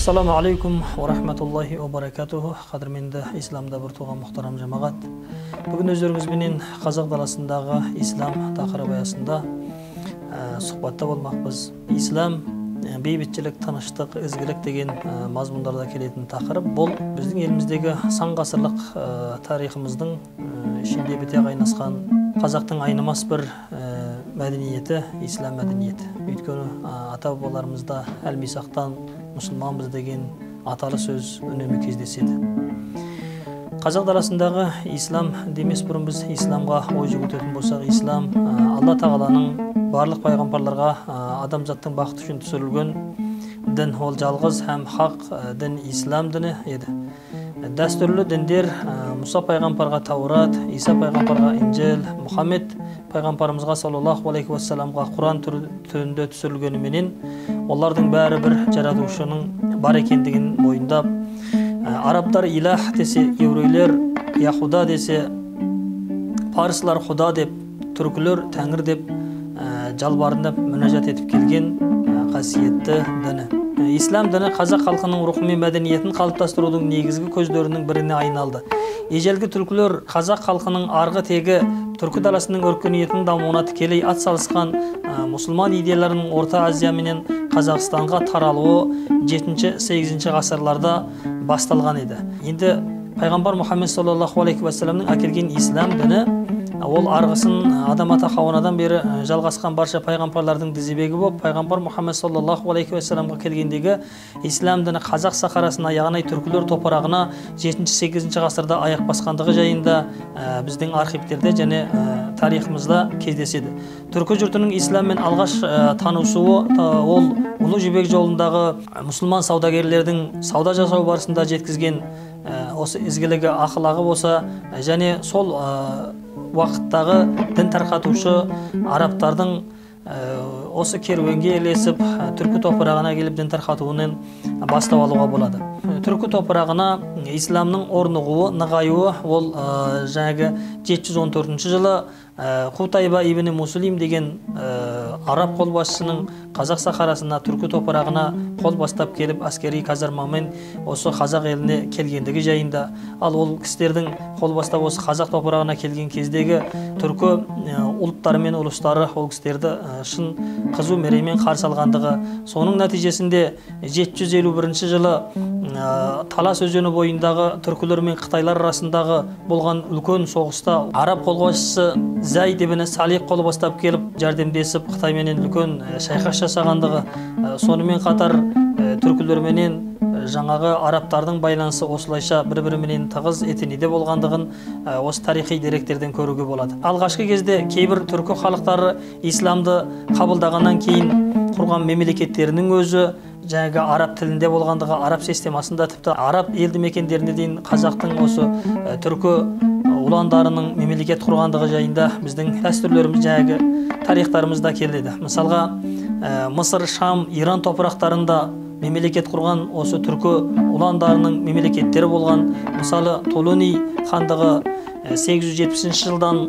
Ассаламу алейкум ва рахматуллахи ва баракатуху. Қадірменді исламда бір туған мұхтарам жамағат. Бүгін өздеріңізбенен қазақ даласындағы ислам тақырыбы аясында сұхбатта болмақпыз. Ислам, бейбітшілік, тыныштық, ізгілік деген мазмұндарда келетін тақырып. Бұл біздің еліміздегі сан ғасырлық тарихымыздың ішінде біте қайнасқан қазақтың айнымас бір мәдениеті, ислам мәдениеті. Өйткені ата-бабаларымызда әл-мисақтан мұсылманбыз деген аталы сөз үнемі кездеседі. Қазақ даласындағы ислам демес бұрын біз исламға ой жүгіртетін болсақ, ислам Алла тағаланың барлық пайғамбарларға адамзаттың бақыты үшін түсірілген дін, ол жалғыз һәм хақ дін ислам діні еді. Дәстүрлі діндер Мұса пайғамбарға Таурат, Иса пайғамбарға Инжил, Мұхаммед пайғамбарымызға саллаллаху алейхи уассаламға Құран түрінде түсірілгеніменен олардың бәрі бір жаратушының бар екендігін мойындап, арабтар илах десе, еврейлер яхуда десе, парсылар худа деп, түркілер тәңір деп жалбарынып мүнәжат етіп келген қасиетті діні. Ислам діні қазақ халқының рухы мен мәдениетін қалыптастырудың негізгі көздерінің біріне айналды. Ежелгі түркілер қазақ халқының арғы тегі түркі даласының өркениетінің дамуына тікелей атсалысқан мұсылман идеяларының Орта Азия менен Қазақстанға таралуы 7-8 ғасырларда басталған еді. Енді пайғамбар Мұхаммед саллаллаху алейхи уассаламның әкелген ислам діні ол арғысын адам ата Хауанадан бері жалғасқан барша пайғамбарлардың дізебегі болып, пайғамбар Мұхаммед саллаллаху алейхи уассаламға келгендегі ислам діні қазақ сахарасына, яғни түркілер топырағына 7-8 ғасырда аяқ басқандығы жайында біздің архивтерде және тарихымызда кездеседі. Түркі жұртының исламмен алғаш танысуы ол Ұлы Жібек жолындағы мұсылман саудагерлердің сауда жасау барысында жеткізген осы ізгілігі, ақылағы болса, және сол уақыттағы дін тарқатушы арабтардың осы керуенге ілесіп түркі топырағына келіп дін тарқатуынан бастау алуға болады. Түркі топырағына исламның орнығуы, нығаюы ол жаңағы 714 жылы Қутайба ибн Муслим деген араб қолбасшысының қазақ сахарасына, түркі топырағына қол бастап келіп әскери казармамен осы қазақ еліне келгендігі жайында, ал ол кісілердің қол бастап осы қазақ топырағына келген кездегі түркі ұлттары мен ұлыстары ол кісілерді шын қызу мереймен қарсы алғандығы, соның нәтижесінде 751 жылы Талас өзені бойындағы түркілер мен қытайлар арасындағы болған үлкен соғыста араб қолбасшысы Зайд ибн Салих қол бастап келіп жәрдемдесіп Қытайменен үлкен шайқас жасағандығы, сонымен қатар түркілерменен жаңағы арабтардың байланысы осылайша бір-біріменен тығыз етенеде болғандығын осы тарихи деректерден көруге болады. Алғашқы кезде кейбір түркі халықтары исламды қабылдағаннан кейін құрған мемлекеттерінің өзі жаңағы араб тілінде болғандығы, араб системасында, тіпті араб елді мекендерінде дейін қазақтың осы түркі ұландарының мемлекет құрғандығы жайында біздің дәстүрлеріміз, жаңағы тарихтарымызда келеді. Мысалға, Мысыр, Шам, Иран топырақтарында мемлекет құрған осы түркі ұландарының мемлекеттері болған. Мысалы, Толуни хандығы 870 жылдан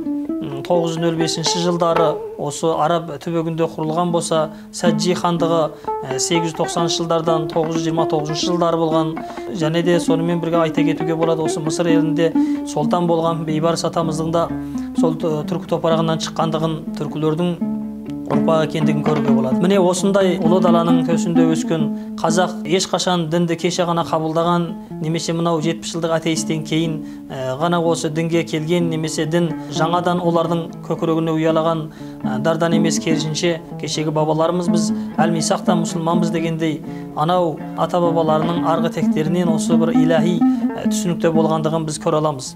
905 жылдары осы араб түбегінде құрылған болса, Сәджи хандығы 890 жылдардан 929 жылдары болған. Және де сонымен бірге айта кетуге болады, осы Мысыр елінде солтан болған Бейбарыс атамыздың да сол түркі топырағынан шыққандығын, түркілердің ұрпағы екендігін көруге болады. Міне осындай ұлы даланың төсінде өскен қазақ ешқашан дінді кеше ғана қабылдаған, немесе мынау 70 жылдық атеистен кейін ғана осы дінге келген, немесе дін жаңадан олардың көкірегіне ұялаған дардан емес, керісінше кешегі бабаларымыз біз әл-мисақтан мұсылманбыз дегендей анау ата бабаларының арғы тектерінен осы бір илахи түсінікте болғандығын біз көре аламыз.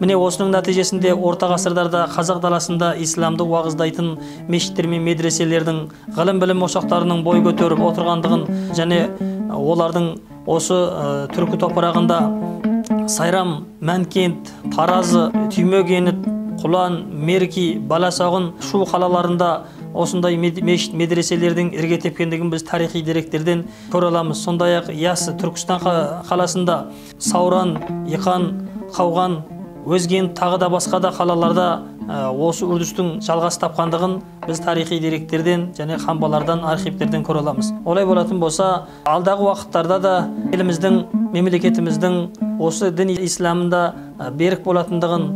Міне осының нәтижесінде орта ғасырдарда қазақ даласында исламды уағыздайтын мешіттер мен медреселердің, ғылым білім ошақтарының бой көтеріп отырғандығын, және олардың осы түркі топырағында Сайрам, Мәнкент, Таразы, Түймекент, Құлан, Мерки, Баласағын, Шу қалаларында осындай мешіт медреселердің ірге тепкендігін біз тарихи деректерден көре аламыз. Сондай-ақ Ясы, Түркістан қаласында Сауран, Иқан, Қауған өзген тағы да басқа да қалаларда осы үрдістің жалғас тапқандығын біз тарихи деректерден және қамбалардан, архивтерден көре аламыз. Олай болатын болса, алдағы уақыттарда да еліміздің, мемлекетіміздің осы дін исламында берік болатындығын,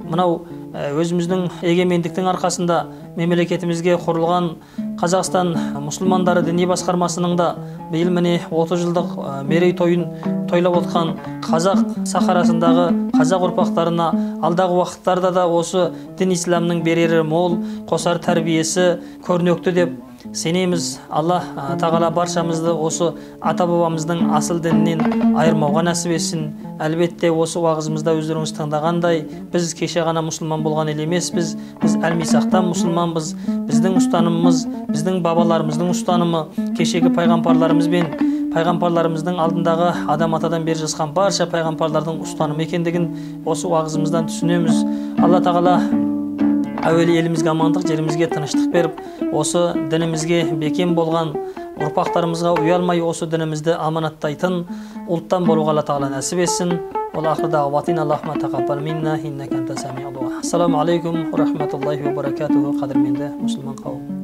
мынау өзіміздің егемендіктің арқасында мемлекетімізге құрылған Қазақстан мұсылмандары діни басқармасының да биыл міне 30 жылдық мерейтойын тойлап отқан қазақ сахарасындағы қазақ ұрпақтарына алдағы уақыттарда да осы дін исламның берері мол, қосар тәрбиесі көрнекті деп сенеміз. Алла тағала баршамызды осы ата бабамыздың асыл дінінен айырмауға нәсіп етсін. Әлбетте осы уағызымызда өздеріңіз тыңдағандай, біз кеше ғана мұсылман болған ел емеспіз, біз әлмисақтан мұсылманбыз. Біздің ұстанымымыз, біздің бабаларымыздың ұстанымы кешегі пайғамбарларымыз бен пайғамбарларымыздың алдындағы адам атадан бері жазған барша пайғамбарлардың ұстанымы екендігін осы уағызымыздан түсінеміз. Алла тағала әуелі елімізге амандық, жерімізге тыныштық беріп, осы дінімізге бекем болған ұрпақтарымызға ұялмай осы дінімізді аманаттайтын ұлттан болуға Алла тағала нәсіп етсін. Ассаламу алейкум ва рахматуллахи ва баракатуху. Қадірменді мұсылман қауым.